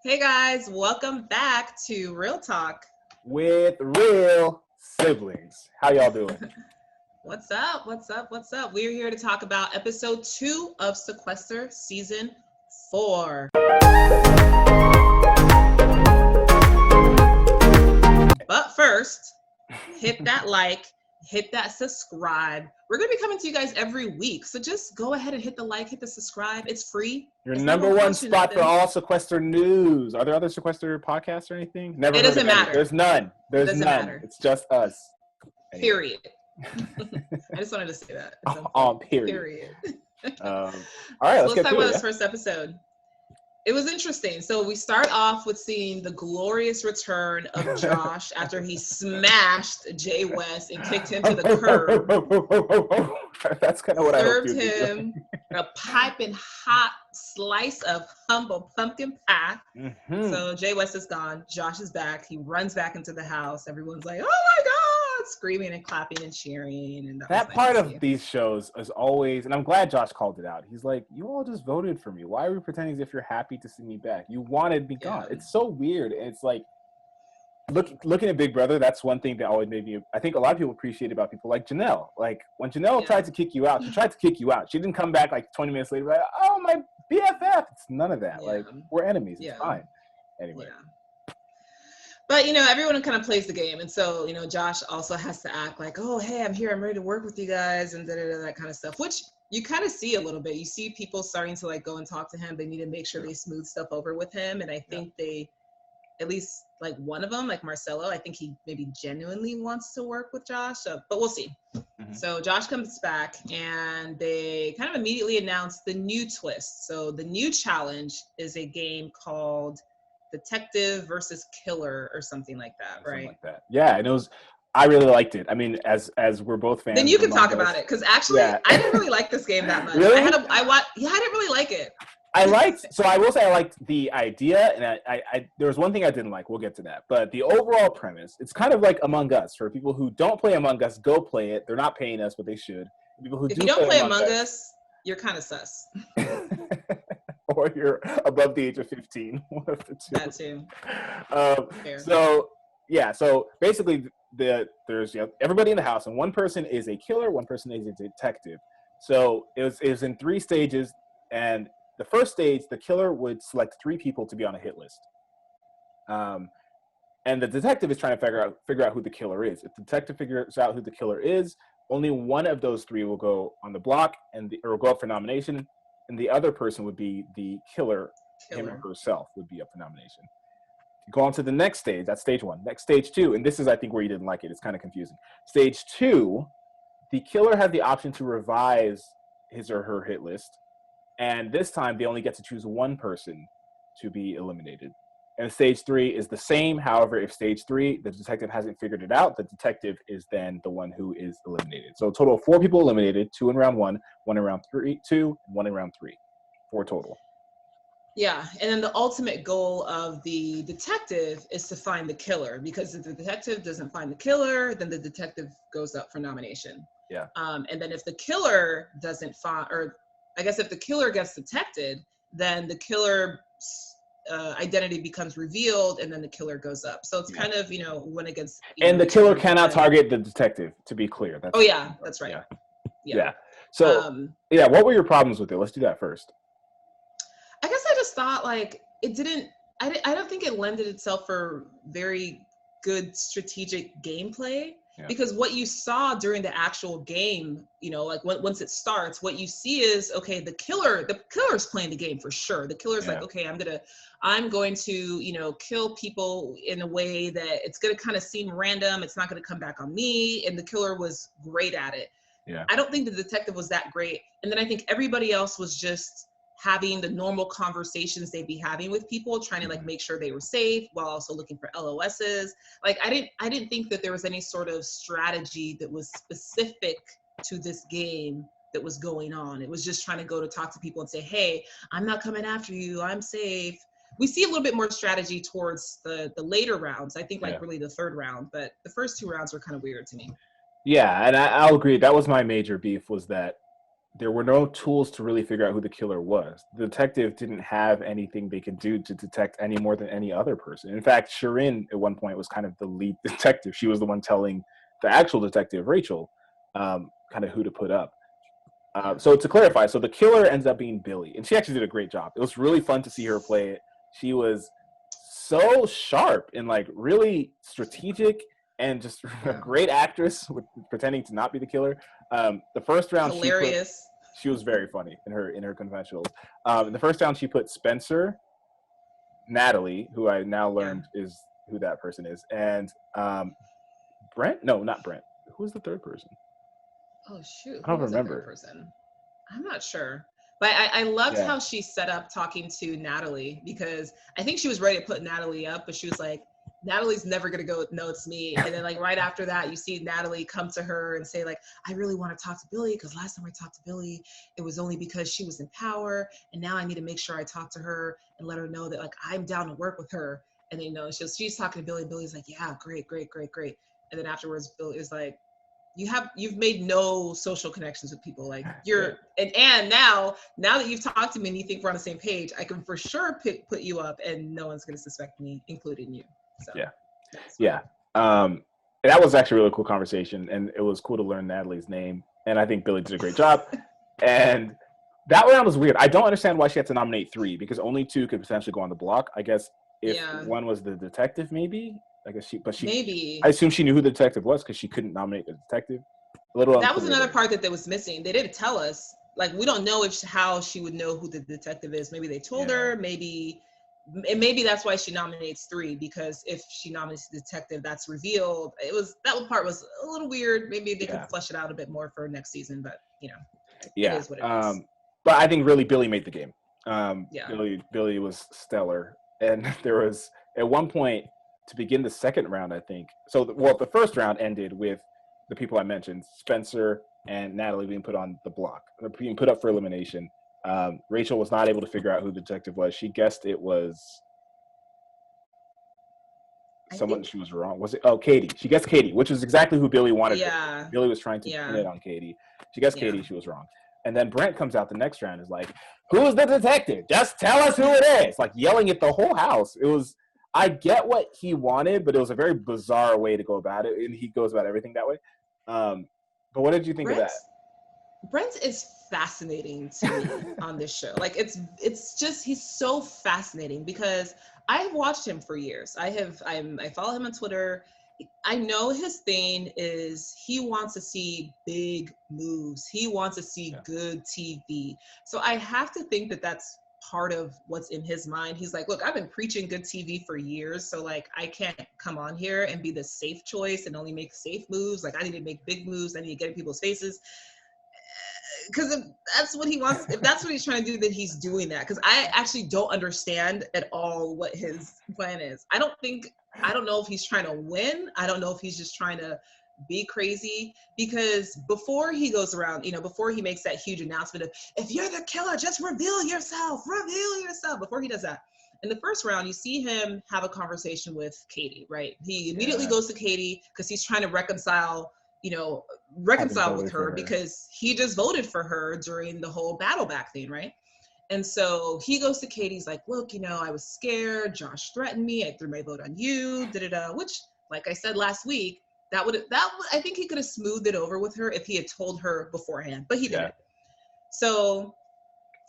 Hey guys, welcome back to Real Talk. With real siblings. How y'all doing? What's up? We're here to talk about episode 2 of Sequester season 4. But first, hit that like, hit that subscribe. We're going to be coming to you guys every week. So just go ahead and hit the like, hit the subscribe. It's free. Your It's number one spot for all Sequester news. Are there other Sequester podcasts or anything? It doesn't matter. There's none. It doesn't matter. It's just us. Anyway. Period. I just wanted to say that. Period. All right, let's talk about this first episode. It was interesting. So we start off with seeing the glorious return of Josh after he smashed Jay West and kicked him to the curb. That's kind of what served him a piping hot slice of humble pumpkin pie. Mm-hmm. So Jay West is gone. Josh is back. He runs back into the house. Everyone's like, "Oh my God!" screaming and clapping and cheering. And that part of these shows is always, and I'm glad Josh called it out. He's like, "You all just voted for me. Why are we pretending as if you're happy to see me back? You wanted me gone." It's so weird. And it's like, looking at Big Brother, that's one thing that always made me, I think a lot of people appreciate about people like Janelle. Like, when Janelle tried to kick you out, she tried to kick you out. She didn't come back like 20 minutes later, like, "Oh, my BFF." It's none of that. Like, we're enemies. It's fine. Anyway. Yeah. But, everyone kind of plays the game. And so, Josh also has to act like, "Oh, hey, I'm here. I'm ready to work with you guys," and that kind of stuff, which you kind of see a little bit. You see people starting to, like, go and talk to him. They need to make sure they smooth stuff over with him. And I think they, at least, like, one of them, like Marcelo, I think he maybe genuinely wants to work with Josh. But we'll see. Mm-hmm. So Josh comes back, and they kind of immediately announce the new twist. So the new challenge is a game called Detective versus Killer or something like that, right? Something like that. Yeah, and I really liked it. I mean, as we're both fans. Then you can talk about it, because actually, I didn't really like this game that much. Really? I didn't really like it. I will say I liked the idea, and I there was one thing I didn't like. We'll get to that. But the overall premise, it's kind of like Among Us. For people who don't play Among Us, go play it. They're not paying us, but they should. People who if you don't play Among Us, you're kind of sus. Or you're above the age of 15. One of the two. That too. So basically, there's everybody in the house, and one person is a killer, one person is a detective. So it was in 3 stages, and the first stage, the killer would select 3 people to be on a hit list. And the detective is trying to figure out who the killer is. If the detective figures out who the killer is, only one of those 3 will go on the block or go up for nomination, and the other person would be the killer. Him or herself would be up for nomination. Go on to the next stage. That's stage 1. Next, stage 2, and this is, I think, where you didn't like it. It's kind of confusing. Stage 2, the killer has the option to revise his or her hit list, and this time they only get to choose one person to be eliminated. And stage 3 is the same. However, if stage 3, the detective hasn't figured it out, the detective is then the one who is eliminated. So a total of 4 people eliminated, 2 in round 1, 1 in round 2, and 1 in round 3. 4 total. Yeah, and then the ultimate goal of the detective is to find the killer, because if the detective doesn't find the killer, then the detective goes up for nomination. Yeah. And then if the killer doesn't find, or I guess if the killer gets detected, then the killer identity becomes revealed, and then the killer goes up. So it's kind of, when it gets. And the killer cannot target the detective, to be clear. That's right. Yeah. So, what were your problems with it? Let's do that first. I guess I just thought, like, I don't think it lended itself for very good strategic gameplay. Yeah. Because what you saw during the actual game, like once it starts, what you see is, okay, the killer's playing the game for sure. The killer's like, okay, I'm going to, kill people in a way that it's going to kind of seem random. It's not going to come back on me. And the killer was great at it. Yeah. I don't think the detective was that great. And then I think everybody else was just having the normal conversations they'd be having with people, trying to, like, make sure they were safe while also looking for LOSs. Like, I didn't think that there was any sort of strategy that was specific to this game that was going on. It was just trying to go to talk to people and say, hey, I'm not coming after you, I'm safe. We see a little bit more strategy towards the later rounds. I think really the 3rd round, but the first 2 rounds were kind of weird to me. Yeah, and I'll agree. That was my major beef, was that there were no tools to really figure out who the killer was. The detective didn't have anything they could do to detect any more than any other person. In fact, Shirin at one point was kind of the lead detective. She was the one telling the actual detective, Rachel, kind of who to put up. So to clarify, so the killer ends up being Billy, and she actually did a great job. It was really fun to see her play it. She was so sharp and like really strategic and just a great actress with pretending to not be the killer. The first round, hilarious. She was very funny in her confessionals. In the first round, she put Spencer, Natalie, who I now learned is who that person is, and Brent. No, not Brent. Who was the third person? Oh shoot! I don't Who was remember. The third person? I'm not sure. But I loved how she set up talking to Natalie, because I think she was ready to put Natalie up, but she was like, Natalie's never gonna go, no, it's me. And then like right after that, you see Natalie come to her and say like, I really want to talk to Billy, because last time I talked to Billy, it was only because she was in power, and now I need to make sure I talk to her and let her know that like I'm down to work with her. And then she's talking to Billy. Billy's like, yeah, great. And then afterwards, Billy is like, you've made no social connections with people, like you're and now that you've talked to me and you think we're on the same page, I can for sure put you up and no one's going to suspect me, including you. So that was actually a really cool conversation, and it was cool to learn Natalie's name, and I think Billy did a great job. And that round was weird. I don't understand why she had to nominate 3, because only 2 could potentially go on the block. I guess if one was the detective, maybe. I guess maybe. I assume she knew who the detective was because she couldn't nominate the detective. That was another part that was missing. They didn't tell us. Like, we don't know how she would know who the detective is. Maybe they told her. Maybe that's why she nominates 3, because if she nominates the detective, that's revealed. That part was a little weird. Maybe they could flesh it out a bit more for next season. But it is what it is. But I think really Billy made the game. Billy was stellar, and there was at one point, to begin the second round, I think. So, the first round ended with the people I mentioned, Spencer and Natalie, being put on the block, or being put up for elimination. Rachel was not able to figure out who the detective was. She guessed it was someone. She was wrong. Was it? Oh, Katie. She guessed Katie, which is exactly who Billy wanted. Yeah. Billy was trying to pin it on Katie. She guessed Katie. She was wrong. And then Brent comes out the next round, is like, "Who's the detective? Just tell us who it is!" Like yelling at the whole house. It was. I get what he wanted, but it was a very bizarre way to go about it, and he goes about everything that way. But what did you think of that? Brent is fascinating to me on this show. Like it's just, he's so fascinating, because I've watched him for years. I follow him on Twitter. I know his thing is he wants to see big moves. He wants to see good TV. So I have to think that that's part of what's in his mind. He's like, look, I've been preaching good TV for years, so like I can't come on here and be the safe choice and only make safe moves. Like I need to make big moves. I need to get in people's faces. Because if that's what he wants, if that's what he's trying to do, then he's doing that. Because I actually don't understand at all what his plan is. I don't know if he's trying to win. I don't know if he's just trying to be crazy, because before he goes around, before he makes that huge announcement of, if you're the killer, just reveal yourself, before he does that, in the first round, you see him have a conversation with Katie, right? He immediately goes to Katie because he's trying to reconcile with her, because he just voted for her during the whole battle back thing, right? And so he goes to Katie's like, look, I was scared. Josh threatened me. I threw my vote on you, which, like I said last week, I think he could have smoothed it over with her if he had told her beforehand, but he didn't. So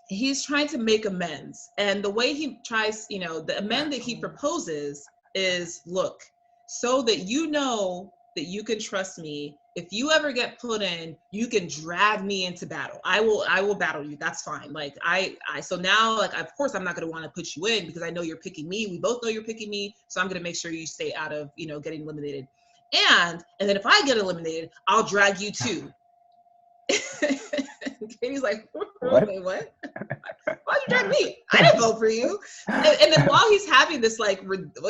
he's trying to make amends. And the way he tries, the amend that he proposes is, look, so that that you can trust me. If you ever get put in, you can drag me into battle. I will battle you. That's fine. Like so now, like, of course I'm not going to want to put you in because I know you're picking me. We both know you're picking me. So I'm going to make sure you stay out of, getting eliminated. And then if I get eliminated, I'll drag you too. Katie's like, what? Wait, what? Why'd you drag me? I didn't vote for you. And then while he's having this,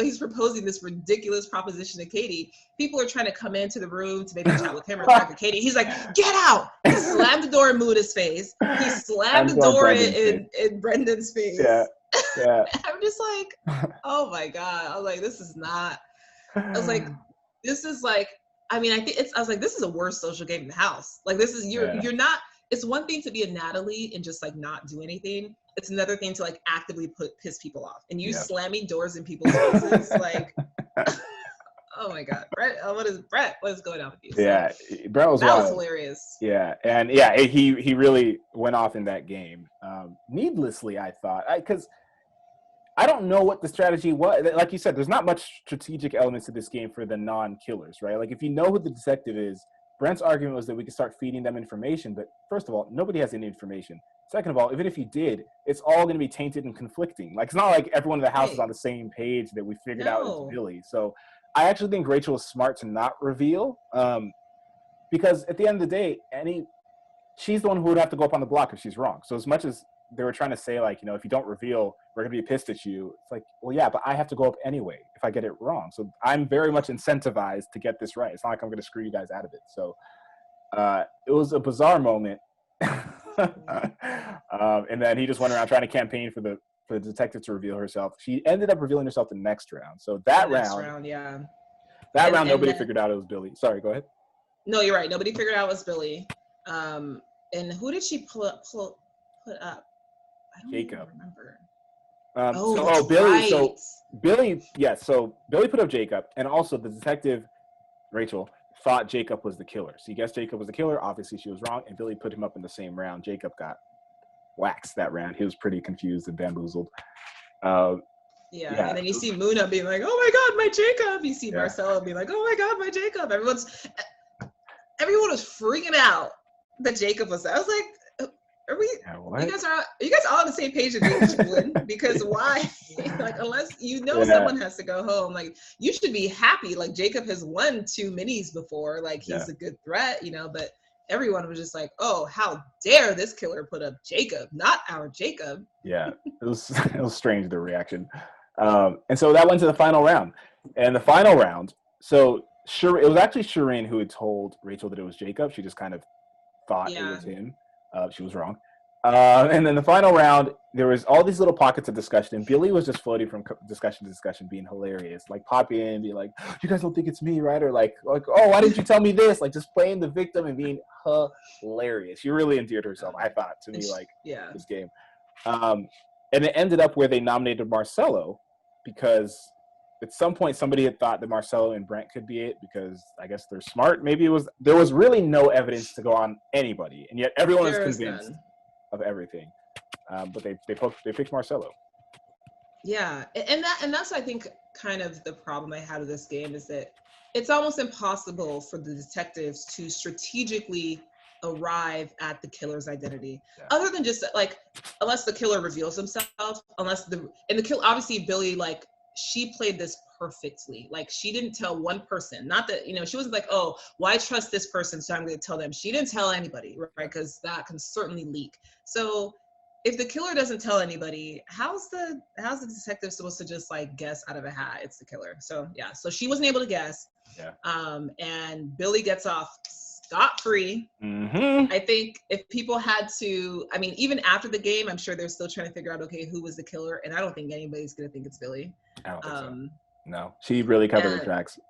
he's proposing this ridiculous proposition to Katie, people are trying to come into the room to maybe chat with him or talk to Katie. He's like, get out. He slammed the door in Muda's face. He slammed the door in Brendan's face. Yeah. I'm just like, oh my God. I was like, this is like, I was like, this is a worse social game in the house. Like, this is, you're not, it's one thing to be a Natalie and just like not do anything. It's another thing to like actively piss people off, and you slamming doors in people's faces. Like, oh my God, Brett, what is going on with you? Yeah, Brett was that wild. was hilarious. Yeah, and yeah, he really went off in that game, needlessly, I thought, because I don't know what the strategy was. Like you said, there's not much strategic elements to this game for the non-killers, right? Like if you know who the detective is, Brent's argument was that we could start feeding them information, but first of all, nobody has any information. Second of all, even if you did, it's all going to be tainted and conflicting. Like it's not like everyone in the house is on the same page that we figured out it's Billy. So I actually think Rachel was smart to not reveal, because at the end of the day, she's the one who would have to go up on the block if she's wrong. So as much as they were trying to say, like, if you don't reveal, we're going to be pissed at you. It's like, well, yeah, but I have to go up anyway if I get it wrong. So I'm very much incentivized to get this right. It's not like I'm going to screw you guys out of it. So it was a bizarre moment. And then he just went around trying to campaign for the detective to reveal herself. She ended up revealing herself the next round. So that round, nobody figured out it was Billy. Sorry, go ahead. No, you're right. Nobody figured out it was Billy. And who did she put up? I don't even remember. Billy. Right. So Billy, yes. So Billy put up Jacob, and also the detective, Rachel, thought Jacob was the killer. So he guessed Jacob was the killer. Obviously, she was wrong, and Billy put him up in the same round. Jacob got waxed that round. He was pretty confused and bamboozled. And then you see Muna being like, "Oh my God, my Jacob!" You see Marcelo being like, "Oh my God, my Jacob!" Everyone was freaking out that Jacob was. I was like, "Are we? You guys all on the same page of Jacob? Because why? Like, unless someone has to go home, like you should be happy. Like Jacob has won 2 minis before. Like he's a good threat, But everyone was just like, "Oh, how dare this killer put up Jacob, not our Jacob?" Yeah, it was strange, the reaction. And so that went to the final round. And the final round, so it was actually Shireen who had told Rachel that it was Jacob. She just kind of thought it was him. She was wrong. And then the final round, there was all these little pockets of discussion, and Billy was just floating from discussion to discussion, being hilarious. Like pop in, be like, "You guys don't think it's me, right?" Or like, "Oh, why didn't you tell me this?" Like just playing the victim and being hilarious. She really endeared herself, I thought, to me, like this game. And it ended up where they nominated Marcelo, because at some point somebody had thought that Marcelo and Brent could be it, because I guess they're smart. Maybe there was really no evidence to go on anybody, and yet everyone was convinced of everything. But they picked Marcelo. Yeah, and that's I think kind of the problem I had with this game, is that it's almost impossible for the detectives to strategically arrive at the killer's identity, other than just like, unless the killer reveals himself, the killer, obviously Billy, like she played this perfectly. Like she didn't tell one person, not that, she wasn't like, "Oh, well, I trust this person, so I'm going to tell them." She didn't tell anybody, right? Because that can certainly leak. So if the killer doesn't tell anybody, how's the detective supposed to just like guess out of a hat it's the killer? So so she wasn't able to guess. And Billy gets off scot-free. I think if people had to, even after the game, I'm sure they're still trying to figure out, okay, who was the killer, and I don't think anybody's gonna think it's Billy. I don't think so. No, she really covered her tracks.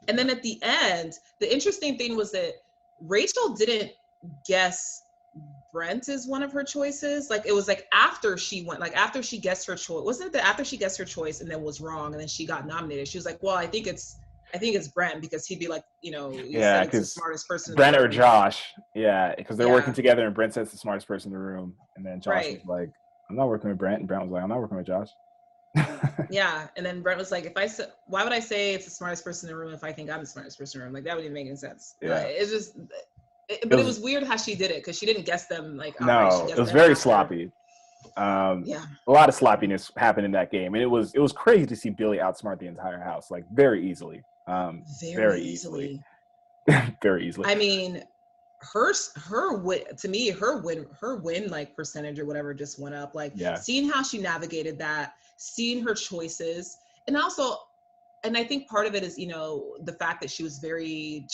And then at the end, the interesting thing was that Rachel didn't guess Brent is one of her choices. Like it was like after she guessed her choice. Wasn't it that after she guessed her choice and then was wrong, and then she got nominated, she was like, "Well, I think it's Brent," because he'd be like, because the smartest person. Brent or Josh, because they're working together, and Brent says the smartest person in the room, and then Josh was like, "I'm not working with Brent," and Brent was like, "I'm not working with Josh." And then Brent was like, "Why would I say it's the smartest person in the room if I think I'm the smartest person in the room? Like that wouldn't even make any sense." It's just. But it was weird how she did it, because she didn't guess them like. No, it was very sloppy. A lot of sloppiness happened in that game, and it was crazy to see Billy outsmart the entire house, like very easily. Very easily. Very easily. I mean, her win like percentage or whatever just went up. Like seeing how she navigated that, seeing her choices, and I think part of it is the fact that she was very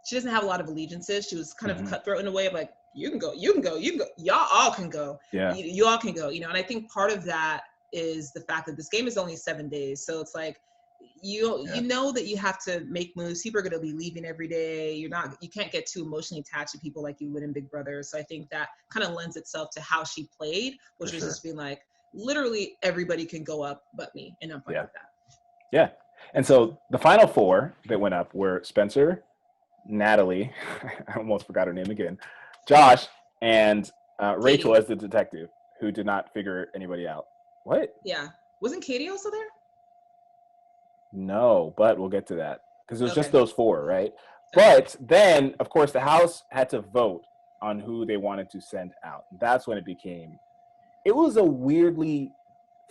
she doesn't have a lot of allegiances. She was kind of cutthroat in a way of like, you can go, y'all all can go, you all can go, and I think part of that is the fact that this game is only 7 days, so it's like you know that you have to make moves. People are going to be leaving every day. You can't get too emotionally attached to people like you would in Big Brother. So I think that kind of lends itself to how she played, which was just being like, literally everybody can go up but me, and I'm fine with that. Yeah. And so the final four that went up were Spencer, Natalie, I almost forgot her name again, Josh, and Rachel as the detective, who did not figure anybody out. What? Yeah. Wasn't Katie also there? No, but we'll get to that because it was just those four, right? But then, of course, the House had to vote on who they wanted to send out. That's when it was a weirdly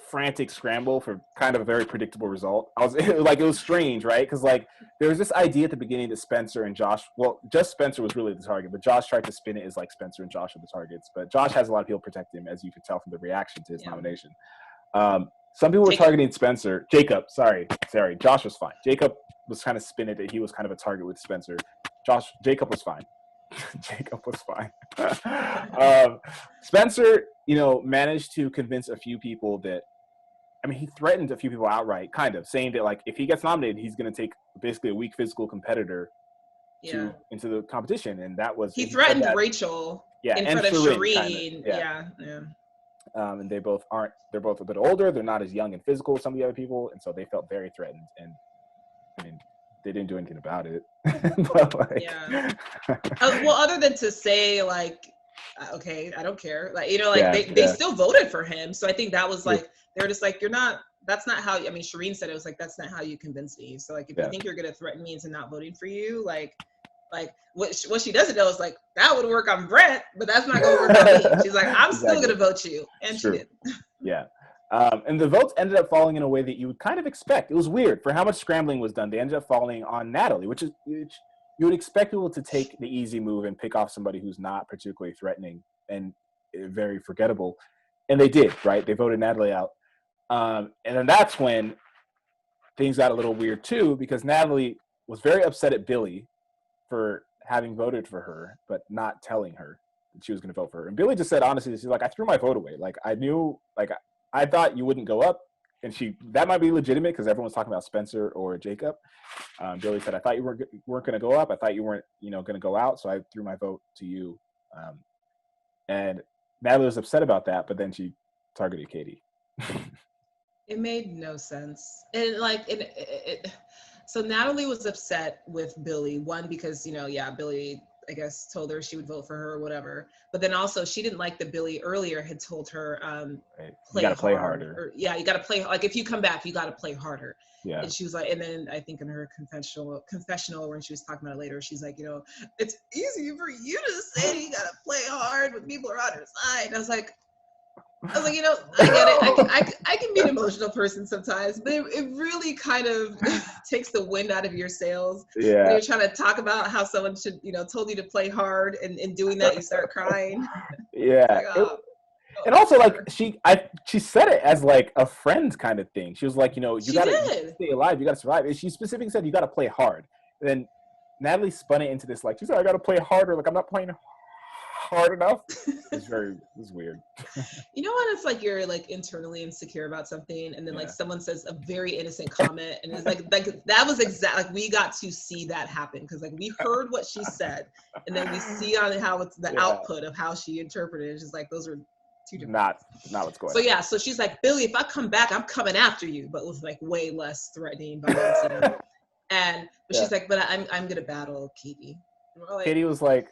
frantic scramble for kind of a very predictable result. It was strange, right? Because like there was this idea at the beginning that Spencer and Josh, well, just Spencer was really the target, but Josh tried to spin it as like Spencer and Josh are the targets. But Josh has a lot of people protect him, as you can tell from the reaction to his nomination. Some people were targeting Spencer. Jacob, sorry. Josh was fine. Jacob was kind of spinning that he was kind of a target with Spencer. Jacob was fine. Jacob was fine. Spencer, managed to convince a few people that, he threatened a few people outright, kind of saying that like if he gets nominated, he's going to take basically a weak physical competitor into the competition, and that was he threatened Rachel in front of Shireen. Yeah. And they're both a bit older. They're not as young and physical as some of the other people, and so they felt very threatened. And they didn't do anything about it. Well, other than to say like, okay, I don't care. Like, they still voted for him. So I think that was like, they're just like, that's not how, Shireen said it was like, that's not how you convince me. So like, if you think you're going to threaten me into not voting for you, like what she doesn't know is like, that would work on Brett, but that's not going to work on me. She's like, I'm still going to vote you. And she did. Yeah. And the votes ended up falling in a way that you would kind of expect. It was weird for how much scrambling was done. They ended up falling on Natalie, which you would expect people to take the easy move and pick off somebody who's not particularly threatening and very forgettable. And they did, right? They voted Natalie out. And then that's when things got a little weird too, because Natalie was very upset at Billy for having voted for her, but not telling her that she was going to vote for her. And Billy just said, honestly, she's like, I threw my vote away. Like, I knew, like, I thought you wouldn't go up. And that might be legitimate because everyone's talking about Spencer or Jacob. Billy said, I thought you weren't going to go up. I thought you weren't, going to go out. So I threw my vote to you. And Natalie was upset about that, but then she targeted Katie. It made no sense. And like, so Natalie was upset with Billy, one, because, Billy, I guess, told her she would vote for her or whatever. But then also she didn't like that Billy earlier had told her, you got to play harder. You got to play, like, if you come back, you got to play harder. Yeah. And she was like, and then I think in her confessional when she was talking about it later, she's like, it's easy for you to say you got to play hard when people are on your side. And I was like, I get it. I can be an emotional person sometimes, but it really kind of takes the wind out of your sails. Yeah. When you're trying to talk about how someone should, told you to play hard, and in doing that, you start crying. Yeah. And also, like, she said it as like a friend kind of thing. She was like, you gotta stay alive, you gotta survive. And she specifically said you gotta play hard. And then Natalie spun it into this, like, she said, I gotta play harder. Like, I'm not playing hard enough. It was weird. You know when it's like you're like internally insecure about something, and then like someone says a very innocent comment, and it's like that was exactly like we got to see that happen because like we heard what she said, and then we see on how it's the output of how she interpreted it. It's just like those are two different. Not what's going on. So she's like, Billy, if I come back, I'm coming after you, but with like way less threatening violence. But she's like, but I'm gonna battle Katie. Like, Katie was like,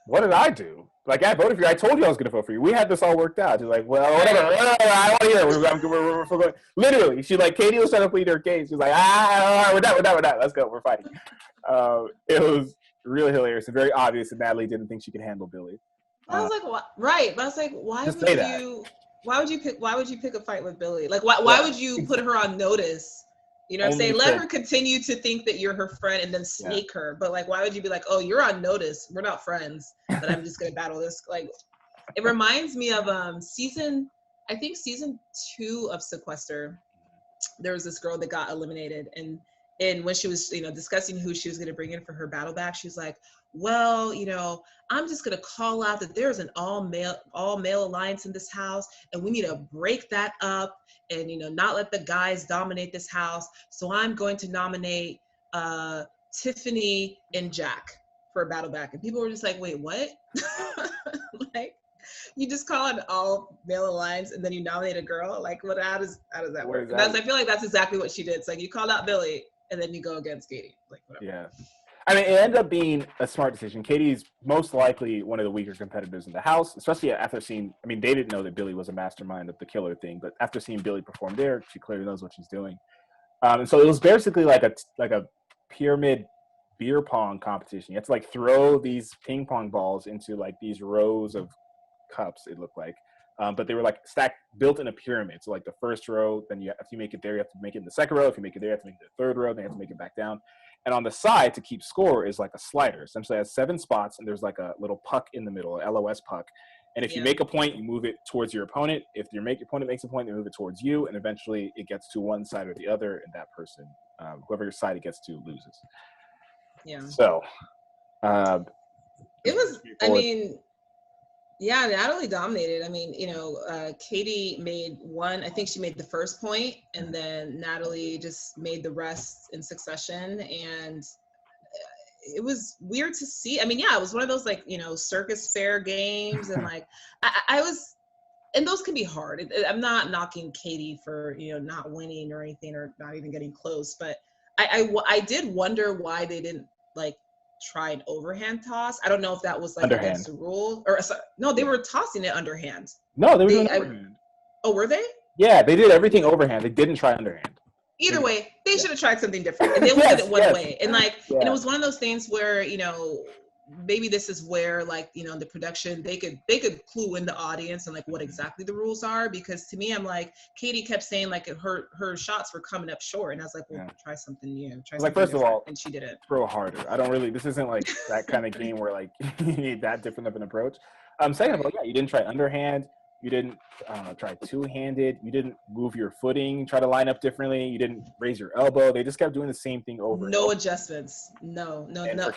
what did I do? Like, I voted for you. I told you I was going to vote for you. We had this all worked out. She's like, well, whatever. I want to hear it. We're literally, Katie was trying to plead her case. She's like, we're done. Let's go. We're fighting. It was really hilarious and very obvious that Natalie didn't think she could handle Billy. I was like, what? Right. But I was like, why would you pick a fight with Billy? Like, why would you put her on notice? You know what I'm saying? Let her continue to think that you're her friend and then snake her. But like, why would you be like, oh, you're on notice. We're not friends, but I'm just going to battle this. Like, it reminds me of season 2 of Sequester. There was this girl that got eliminated, and and when she was, discussing who she was going to bring in for her battle back, she was like, well, I'm just going to call out that there's an all male alliance in this house, and we need to break that up and, not let the guys dominate this house. So I'm going to nominate Tiffany and Jack for a battle back. And people were just like, wait, what? Like, you just call an all male alliance and then you nominate a girl? Like, what? How does that work? I feel like that's exactly what she did. It's like you called out Billy and then you go against Katie. Like, whatever. Yeah. I mean, it ended up being a smart decision. Katie's most likely one of the weaker competitors in the house, especially after seeing, I mean, they didn't know that Billy was a mastermind of the killer thing, but after seeing Billy perform there, she clearly knows what she's doing. And so it was basically like a pyramid beer pong competition. You have to like throw these ping pong balls into like these rows of cups, it looked like. But they were like stacked, built in a pyramid. So like the first row, then if you make it there, you have to make it in the second row. If you make it there, you have to make it in the third row. Then you have to make it back down. And on the side to keep score is like a slider. Essentially, it has 7 spots, and there's like a little puck in the middle, an LOS puck. And if you make a point, you move it towards your opponent. If your opponent makes a point, they move it towards you, and eventually it gets to one side or the other, and that person, whoever side it gets to, loses. Yeah. So it was. I mean. Yeah, Natalie dominated. I mean, Katie made one. I think she made the first point, and then Natalie just made the rest in succession. And it was weird to see. I mean, yeah, it was one of those like, circus fair games, and like I was, and those can be hard. I'm not knocking Katie for not winning or anything, or not even getting close, but I did wonder why they didn't like try an overhand toss. I don't know if that was like underhand. Against the rule, or no, they were tossing it underhand. No, they were doing overhand. Oh, were they? Yeah, they did everything overhand. They didn't try underhand. Either way, they should have tried something different, and they did it one way. And like, and it was one of those things where maybe this is where like the production they could clue in the audience and like what exactly the rules are, because to me I'm like, Katie kept saying like her shots were coming up short, and I was like, well, try something new, try like something first different. of all, and she didn't. Throw harder. This isn't like that kind of game where like you need that different of an approach. Second of all, you didn't try underhand, you didn't try two-handed, you didn't move your footing, try to line up differently, you didn't raise your elbow. They just kept doing the same thing over. No adjustments. No,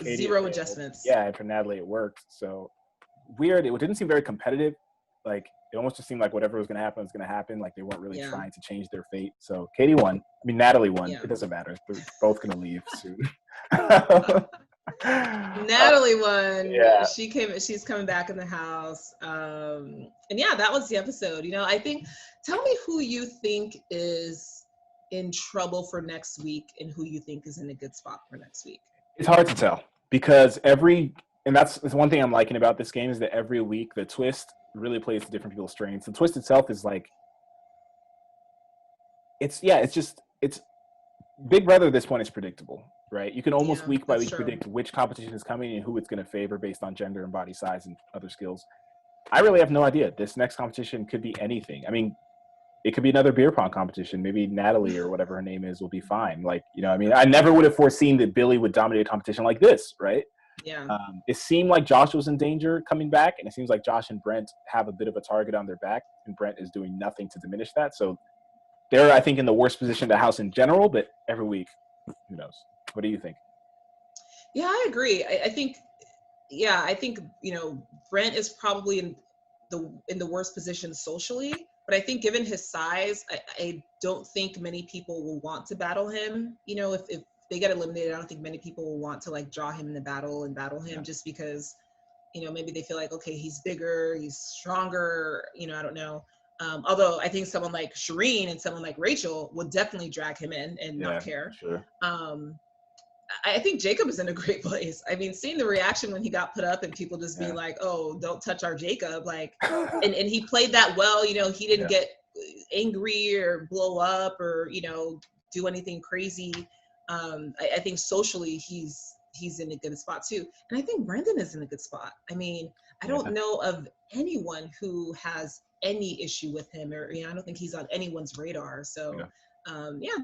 zero adjustments. Yeah, and for Natalie it worked. So weird. It didn't seem very competitive. Like it almost just seemed like whatever was going to happen was going to happen. Like they weren't really trying to change their fate. So Katie won. I mean, Natalie won. It doesn't matter. They're both going to leave soon. Natalie won. Yeah. She's coming back in the house. And yeah, that was the episode. I think, tell me who you think is in trouble for next week and who you think is in a good spot for next week. It's hard to tell because and that's one thing I'm liking about this game is that every week the twist really plays to different people's strengths. The twist itself is like, it's Big Brother at this point is predictable, right? You can almost week by week predict which competition is coming and who it's going to favor based on gender and body size and other skills. I really have no idea. This next competition could be anything. I mean, it could be another beer pong competition. Maybe Natalie or whatever her name is will be fine. Like, I never would have foreseen that Billy would dominate a competition like this, right? Yeah. It seemed like Josh was in danger coming back, and it seems like Josh and Brent have a bit of a target on their back, and Brent is doing nothing to diminish that. So they're, I think, in the worst position of the house in general, but every week, who knows? What do you think? Yeah, I agree. I think Brent is probably in the worst position socially, but I think given his size, I don't think many people will want to battle him. If they get eliminated, I don't think many people will want to like draw him in the battle and battle him just because, maybe they feel like, okay, he's bigger, he's stronger, I don't know. Although I think someone like Shireen and someone like Rachel would definitely drag him in and not care. Sure. I think Jacob is in a great place. I mean, seeing the reaction when he got put up and people just being like, oh, don't touch our Jacob. Like, and he played that well, he didn't get angry or blow up or, do anything crazy. I think socially he's in a good spot too. And I think Brendan is in a good spot. I mean, I don't know of anyone who has any issue with him, or I don't think he's on anyone's radar. So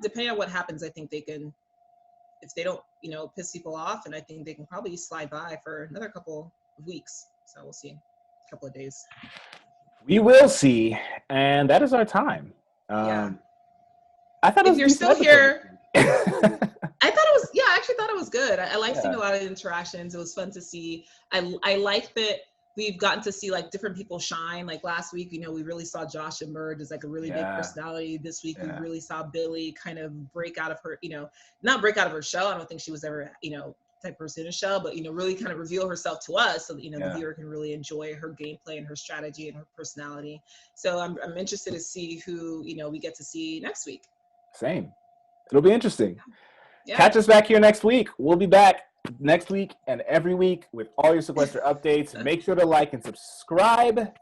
depending on what happens, I think they can, if they don't piss people off, and I think they can probably slide by for another couple of weeks. So we'll see, a couple of days. We will see, and that is our time. I thought if you're still here, I actually thought it was good. I like seeing Yeah. a lot of interactions. It was fun to see. I like that we've gotten to see like different people shine. Like last week, you know, we really saw Josh emerge as like a really big Yeah. personality. This week, we Yeah. really saw Billy kind of break out of her, you know, not break out of her shell. I don't think she was ever, you know, type person in a shell, but, you know, really kind of reveal herself to us so that, you know, the Yeah. viewer can really enjoy her gameplay and her strategy and her personality. So I'm interested to see who, you know, we get to see next week. Same. It'll be interesting. Yeah. Catch us back here next week. We'll be back next week and every week with all your Sequester updates. Make sure to like and subscribe.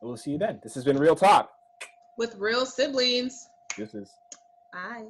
We'll see you then. This has been Real Talk. With real siblings. This is. Bye.